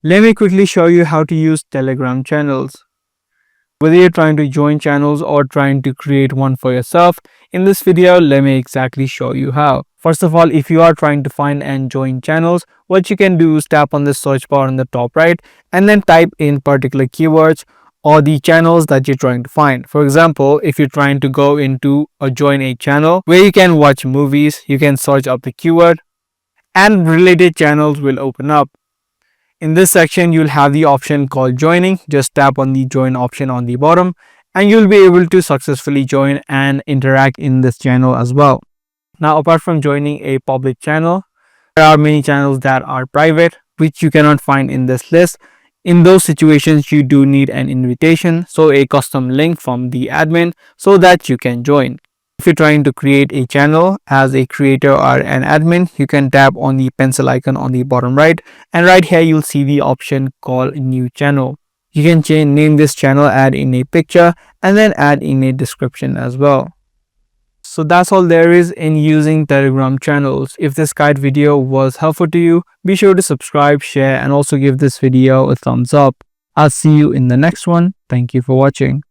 Let me quickly show you how to use Telegram channels. Whether you're trying to join channels or trying to create one for yourself, in this video, let me exactly show you how. First of all, if you are trying to find and join channels, what you can do is tap on the search bar on the top right and then type in particular keywords or the channels that you're trying to find. For example, if you're trying to go into or join a channel where you can watch movies, you can search up the keyword and related channels will open up. In this section, you'll have the option called joining. Just tap on the join option on the bottom and you'll be able to successfully join and interact in this channel as well. Now, apart from joining a public channel, there are many channels that are private, which you cannot find in this list. In those situations, you do need an invitation, so a custom link from the admin so that you can join. If you're trying to create a channel as a creator or an admin, you can tap on the pencil icon on the bottom right, and right here you'll see the option called new channel. You can name this channel, add in a picture, and then add in a description as well. So that's all there is in using Telegram channels. If this guide video was helpful to you, be sure to subscribe, share, and also give this video a thumbs up. I'll see you in the next one. Thank you for watching.